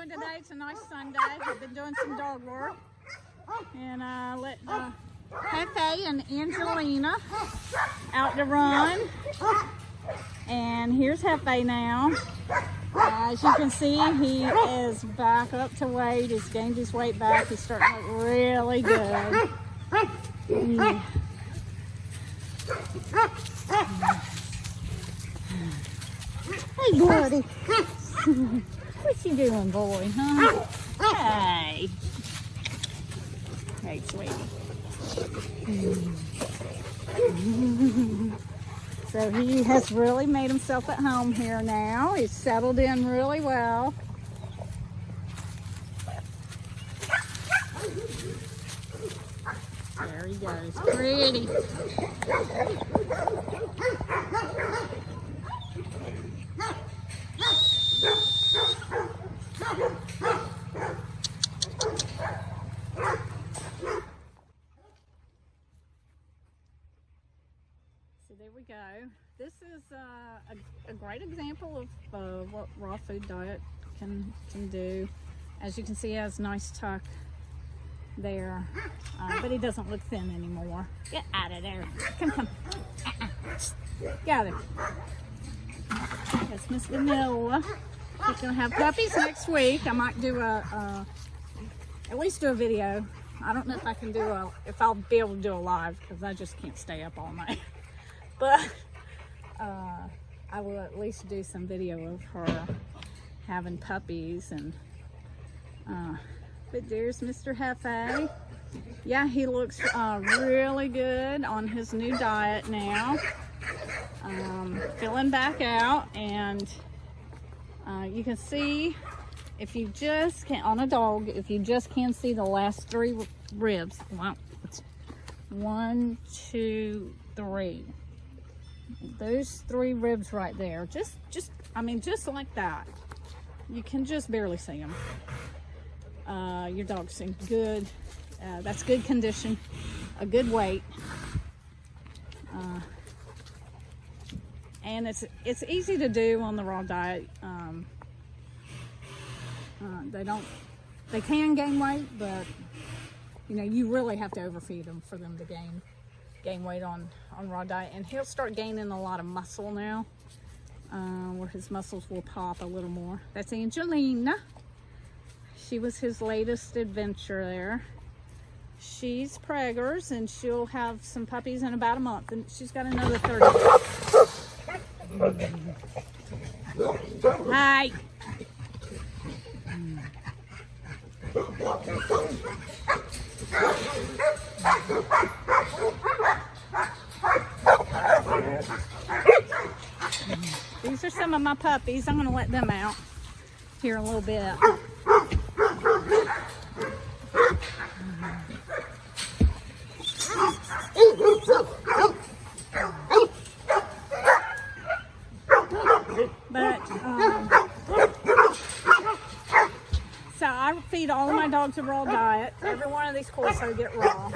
doing today? It's a nice Sunday. I've been doing some dog work. And I let Jefe and Angelina out to run. And here's Jefe now. As you can see, he is back up to weight. He's gained his weight back. He's starting to look really good. Yeah. Hey, buddy. What you doing, boy, huh? Hey. Hey, sweetie. So he has really made himself at home here now. He's settled in really well. There he goes. Pretty. So there we go. This is a great example of what raw food diet can do. As you can see, he has a nice tuck there, but he doesn't look thin anymore. Get out of there. Come. Get out of there. That's Miss Vanilla. She's gonna have puppies next week. I might do at least do a video. I don't know if I can if I'll be able to do a live, because I just can't stay up all night. But I will at least do some video of her having puppies. And but there's Mr. Jefe. Yeah, he looks really good on his new diet now. Filling back out, and you can see, if you just can, on a dog, if you just can't see the last 3 ribs. Wow, it's 1, 2, 3. Those 3 ribs right there, just like that. You can just barely see them. Your dog's in good. That's good condition, a good weight. And it's easy to do on the raw diet. They can gain weight, but you know, you really have to overfeed them for them to gain weight on raw diet. And he'll start gaining a lot of muscle now, where his muscles will pop a little more. That's Angelina. She was his latest adventure there. She's preggers, and she'll have some puppies in about a month, and she's got another 30. Hi. These are some of my puppies. I'm going to let them out here in a little bit. So I feed all of my dogs a raw diet. Every one of these Corso get raw.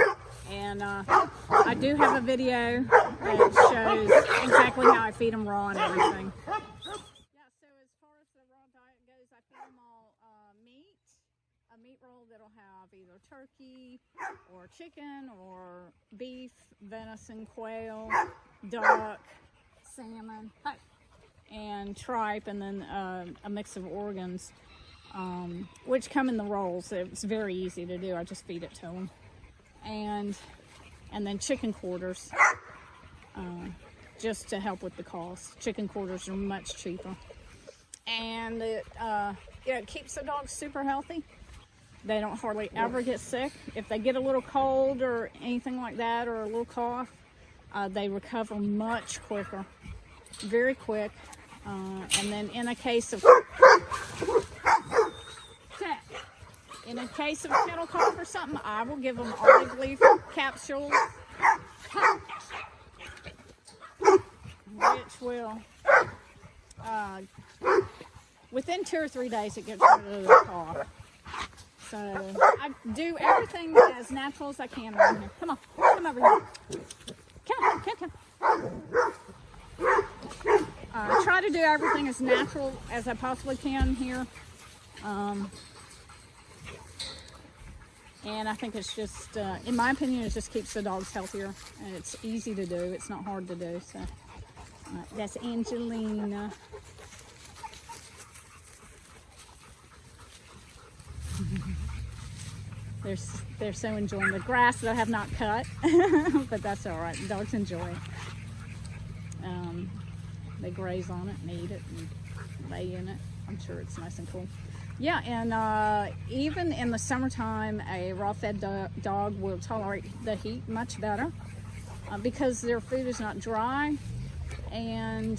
And I do have a video that shows exactly how I feed them raw and everything. Yeah, so as far as the raw diet goes, I feed them all a meat roll that'll have either turkey or chicken or beef, venison, quail, duck, salmon, and tripe, and then a mix of organs, which come in the rolls. It's very easy to do. I just feed it to them. And then chicken quarters, just to help with the cost. Chicken quarters are much cheaper. And it keeps the dogs super healthy. They don't hardly ever get sick. If they get a little cold or anything like that, or a little cough, they recover much quicker, very quick. And then in a case of kennel cough or something, I will give them olive leaf capsules, which will, within 2 or 3 days, it gets rid of the cough. So I do everything as natural as I can around here. Come on, come over here. Come. I try to do everything as natural as I possibly can here. And I think it's just, in my opinion, it just keeps the dogs healthier. And it's easy to do. It's not hard to do. So that's Angelina. They're so enjoying the grass that I have not cut, but that's all right. The dogs enjoy it. They graze on it and eat it and lay in it. I'm sure it's nice and cool. Yeah, and even in the summertime, a raw-fed dog will tolerate the heat much better because their food is not dry, and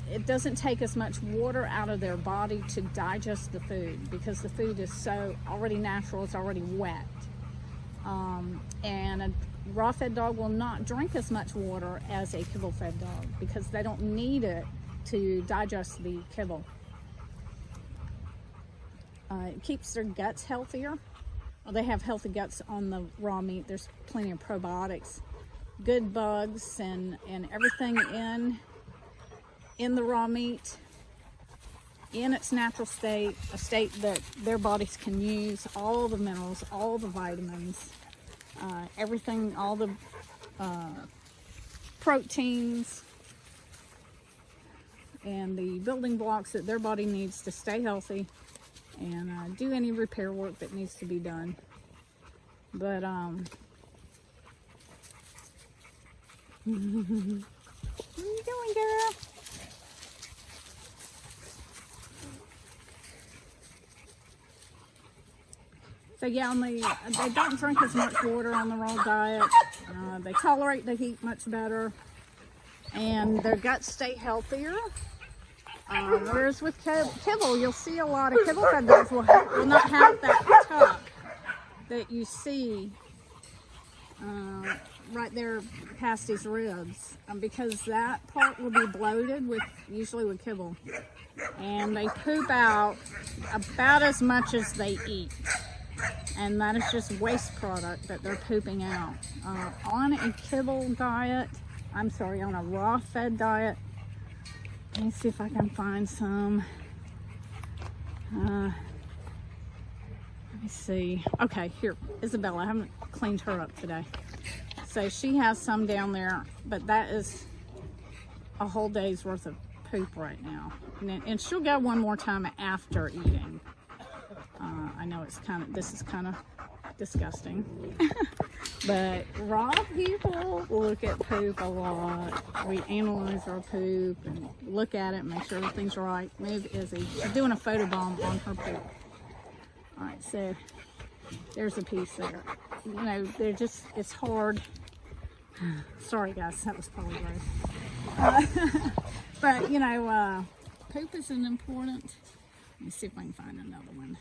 it doesn't take as much water out of their body to digest the food because the food is so already natural, it's already wet. And a raw-fed dog will not drink as much water as a kibble-fed dog because they don't need it to digest the kibble. It keeps their guts healthier. Well, they have healthy guts on the raw meat. There's plenty of probiotics, good bugs, and everything in the raw meat in its natural state, a state that their bodies can use, all the minerals, all the vitamins, everything, all the proteins, and the building blocks that their body needs to stay healthy and do any repair work that needs to be done. But what are you doing, girl? So yeah, they don't drink as much water on the raw diet. They tolerate the heat much better, and their guts stay healthier. Whereas with kibble, you'll see a lot of kibble-fed dogs will not have that tuck that you see right there past his ribs, because that part will be bloated usually with kibble, and they poop out about as much as they eat. And that is just waste product that they're pooping out. On a kibble diet, on a raw-fed diet, let me see if I can find some. Let me see. Okay, here, Isabella. I haven't cleaned her up today. So she has some down there, but that is a whole day's worth of poop right now. And she'll go one more time after eating. I know this is kind of disgusting, but raw people look at poop a lot. We analyze our poop and look at it and make sure everything's right. Move Izzy. She's doing a photobomb on her poop. All right, so there's a piece there. You know, it's hard. Sorry guys, that was probably gross. But you know, poop is an important. Let me see if I can find another one.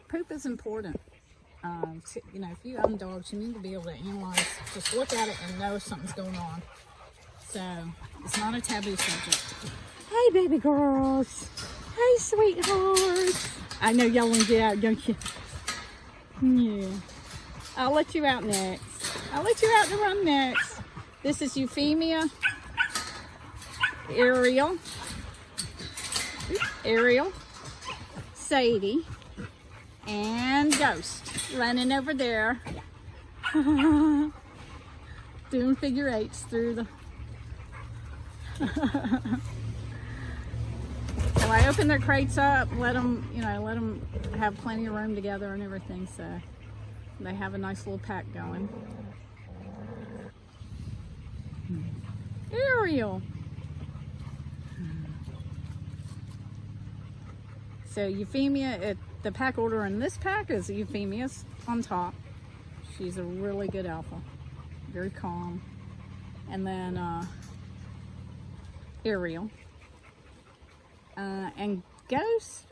Poop is important. You know, if you own dogs, you need to be able to analyze, just look at it and know if something's going on. So, it's not a taboo subject. Hey, baby girls. Hey, sweethearts. I know y'all want to get out, don't you? Yeah. I'll let you out next. I'll let you out to run next. This is Euphemia, Ariel, Sadie, and Ghost running over there doing figure eights through the so I opened their crates up, let them have plenty of room together and everything, so they have a nice little pack going. Ariel. So Euphemia, the pack order in this pack is Euphemia's on top. She's a really good alpha, very calm. And then Ariel. And Ghost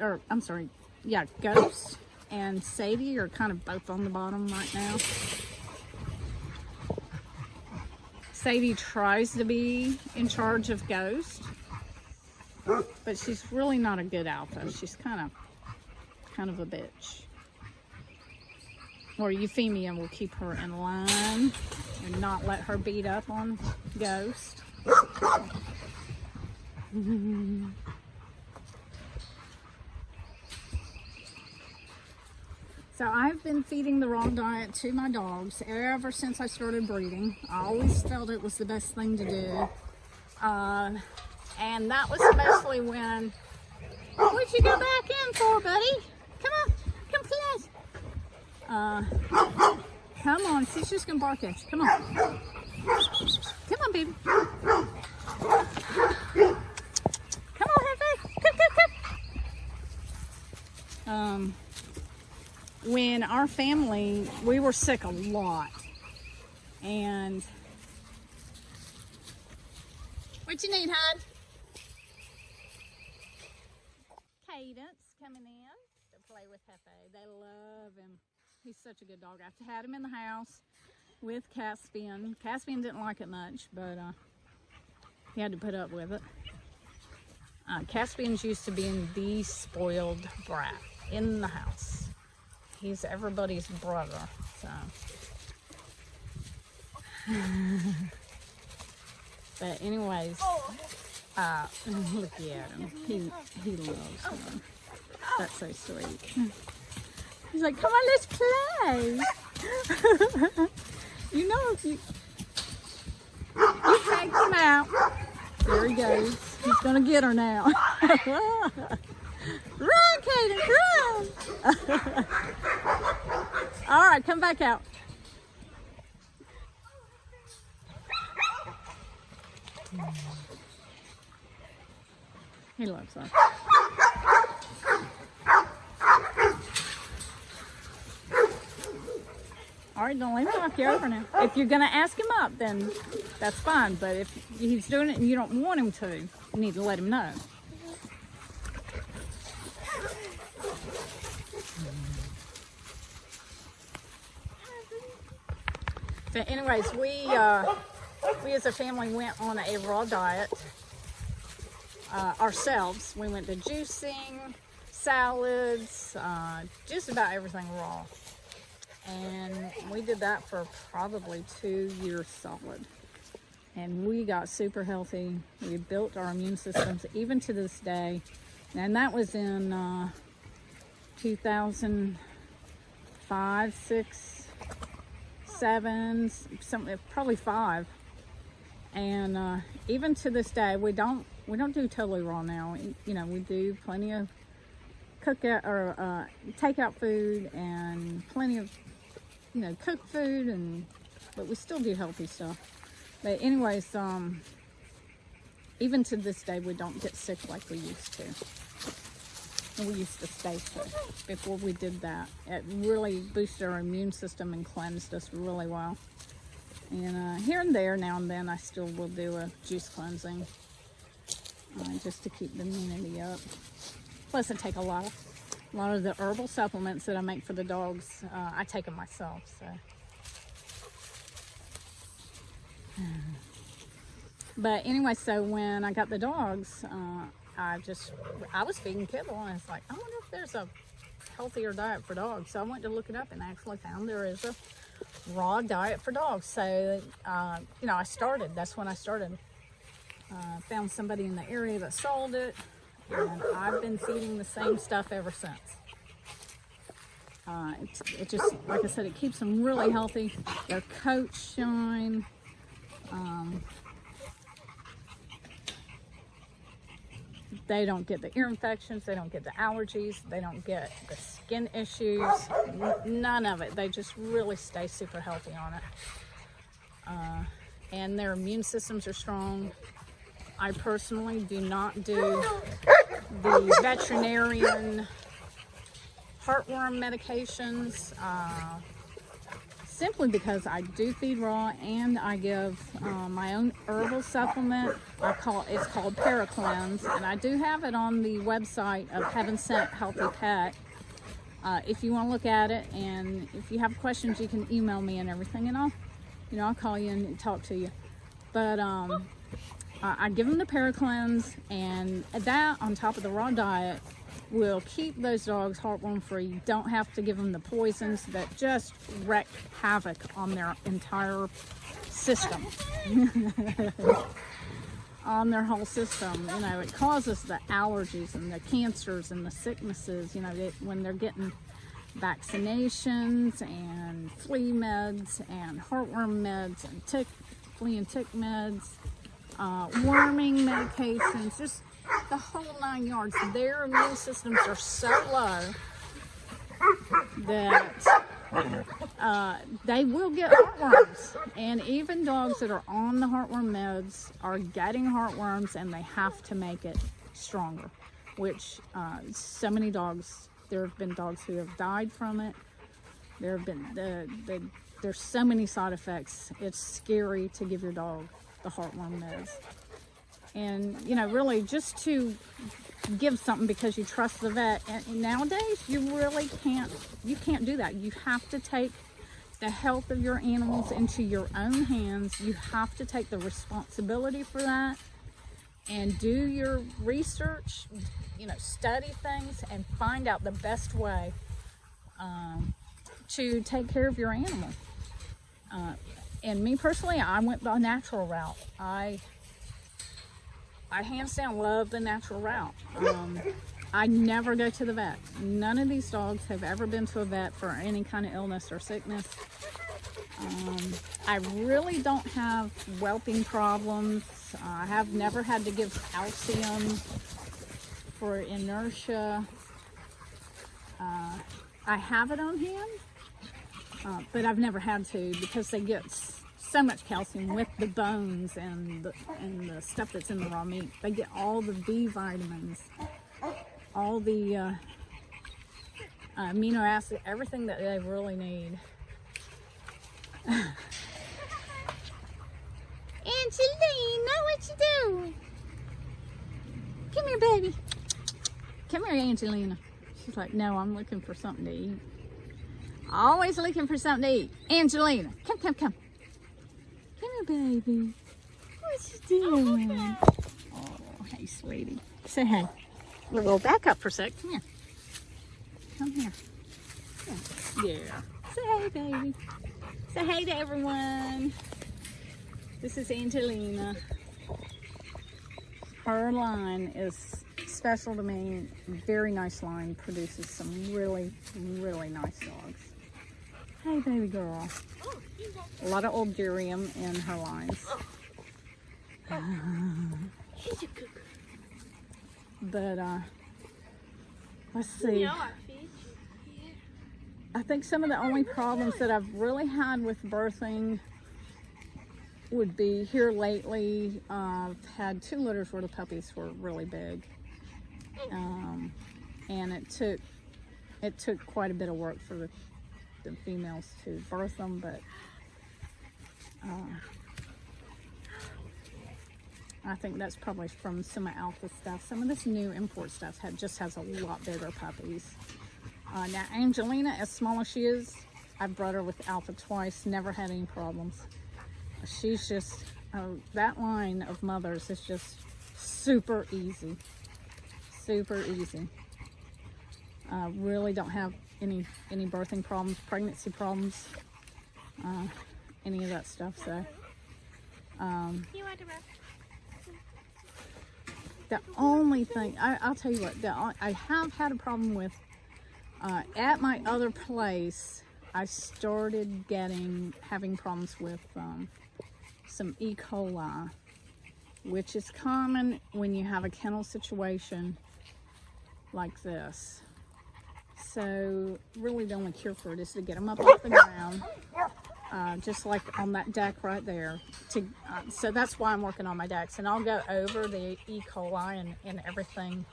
and Sadie are kind of both on the bottom right now. Sadie tries to be in charge of Ghost, but she's really not a good alpha. She's kind of a bitch. Or Euphemia will keep her in line and not let her beat up on Ghost. So I've been feeding the raw diet to my dogs ever since I started breeding. I always felt it was the best thing to do. And that was mostly when, what'd you go back in for, buddy? Come on, come play. Come on, she's just gonna bark at you. Come on. Come on, baby. Come on, Jefe. Come. When our family, we were sick a lot. And what you need, hon? Cadence coming in to play with Jefe. They love him. He's such a good dog. I've had him in the house with Caspian. Caspian didn't like it much, but he had to put up with it. Caspian's used to being the spoiled brat in the house. He's everybody's brother, so. But anyways, look at him. He loves him. That's so sweet. He's like, come on, let's play. You know, if you take him out, there he goes. He's gonna get her now. Run, Cadence, run! All right, come back out. He loves her. All right, don't let him knock you over now. If you're gonna ask him up, then that's fine. But if he's doing it and you don't want him to, you need to let him know. So anyways, we as a family went on a raw diet ourselves. We went to juicing, salads, just about everything raw. And we did that for probably 2 years solid. And we got super healthy. We built our immune systems even to this day. And that was in 2005, 6, 7, probably 5. And even to this day, we don't do totally raw now. You know, we do plenty of cookout or takeout food and plenty of, you know, cooked food, but we still do healthy stuff. But anyways, even to this day, we don't get sick like we used to. We used to stay sick before we did that. It really boosted our immune system and cleansed us really well. And here and there, now and then, I still will do a juice cleansing just to keep the immunity up. Plus, I take a lot of the herbal supplements that I make for the dogs. I take them myself, so. But anyway, so when I got the dogs, I was feeding kibble, and it's like, I wonder if there's a healthier diet for dogs. So I went to look it up and actually found there is a raw diet for dogs. So, you know, that's when I started. Found somebody in the area that sold it, and I've been feeding the same stuff ever since. It just, like I said, it keeps them really healthy. Their coats shine. They don't get the ear infections. They don't get the allergies. They don't get the skin issues. None of it. They just really stay super healthy on it. And their immune systems are strong. I personally do not do the veterinarian heartworm medications, simply because I do feed raw and I give my own herbal supplement. It's called Paracleanse, and I do have it on the website of Heaven Sent Healthy Pet. If you want to look at it, and if you have questions, you can email me and everything, and I'll call you and talk to you. But I give them the Paracleanse, and that on top of the raw diet will keep those dogs heartworm free. You don't have to give them the poisons that just wreak havoc on their entire system. On their whole system. You know, it causes the allergies and the cancers and the sicknesses, you know, when they're getting vaccinations and flea meds and heartworm meds and flea and tick meds, worming medications, just the whole 9 yards. Their immune systems are so low that they will get heartworms. And even dogs that are on the heartworm meds are getting heartworms, and they have to make it stronger, which so many dogs, there have been dogs who have died from it. There have been there's so many side effects. It's scary to give your dog the heartworm meds. And you know, really just to give something because you trust the vet, and nowadays you really can't do that. You have to take the health of your animals into your own hands. You have to take the responsibility for that and do your research, you know, study things and find out the best way to take care of your animal. And me personally, I went the natural route. I hands down love the natural route. I never go to the vet. None of these dogs have ever been to a vet for any kind of illness or sickness. I really don't have whelping problems. I have never had to give calcium for inertia. I have it on hand, but I've never had to because they get so much calcium with the bones and the stuff that's in the raw meat. They get all the B vitamins, all the amino acid, everything that they really need. Angelina, what you doing? Come here, baby. Come here, Angelina. She's like, no, I'm looking for something to eat. Always looking for something to eat. Angelina, come. Come here, baby. What you doing? Oh, hey, sweetie. Say hey. We'll go back up for a sec. Come here. Come here. Yeah. Say hey, baby. Say hey to everyone. This is Angelina. Her line is special to me. Very nice line. Produces some really, really nice dogs. Hey, baby girl. A lot of old durium in her lines. But let's see. I think some of the only problems that I've really had with birthing would be here lately. I've had 2 litters where the puppies were really big, and it took quite a bit of work for the females to birth them, but I think that's probably from some alpha stuff. Some of this new import stuff just has a lot bigger puppies. Now Angelina, as small as she is, I've brought her with alpha twice, never had any problems. She's just, that line of mothers is just super easy. Super easy. Really don't have any birthing problems, pregnancy problems, any of that stuff. So the only thing I'll tell you what, I have had a problem with at my other place. I started having problems with some E. coli, which is common when you have a kennel situation like this. So really the only cure for it is to get them up off the ground, just like on that deck right there. So that's why I'm working on my decks, and I'll go over the E. coli and everything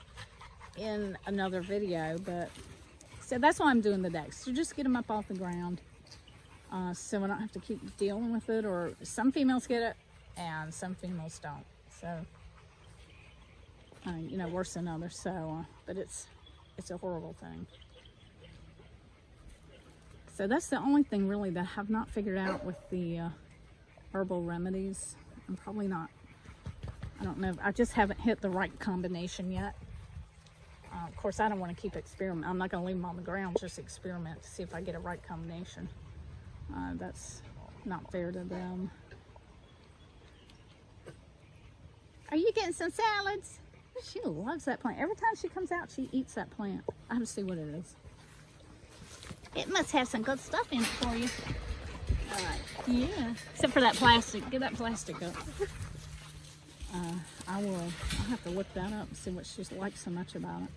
in another video. But so that's why I'm doing the decks, to just get them up off the ground, so I don't have to keep dealing with it. Or some females get it and some females don't. So you know, worse than others. So but it's a horrible thing. So that's the only thing really that I have not figured out with the herbal remedies. I'm probably not, I don't know, I just haven't hit the right combination yet. Of course, I don't want to keep experimenting. I'm not going to leave them on the ground, just experiment to see if I get a right combination. That's not fair to them. Are you getting some salads? She loves that plant. Every time she comes out, she eats that plant. I have to see what it is. It must have some good stuff in it for you. All right. Yeah. Except for that plastic. Get that plastic up. I'll have to look that up and see what she's liked so much about it.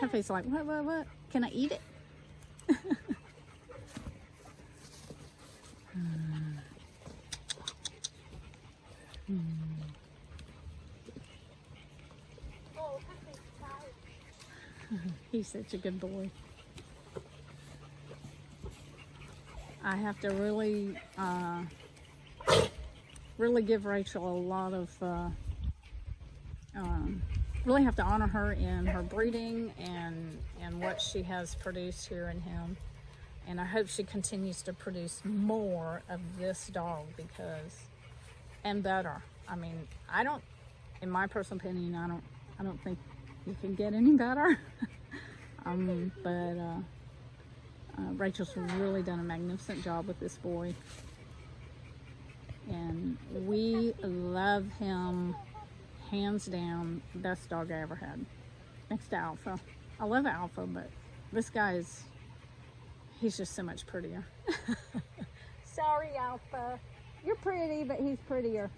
Jefe's like, what? Can I eat it? He's such a good boy. I have to really give Rachel a lot of, really have to honor her in her breeding and what she has produced here in him. And I hope she continues to produce more of this dog and better. I mean, in my personal opinion, I don't think you can get any better. Rachel's really done a magnificent job with this boy. And we love him, hands down, best dog I ever had. Next to Alpha. I love Alpha, but this guy he's just so much prettier. Sorry, Alpha. You're pretty, but he's prettier.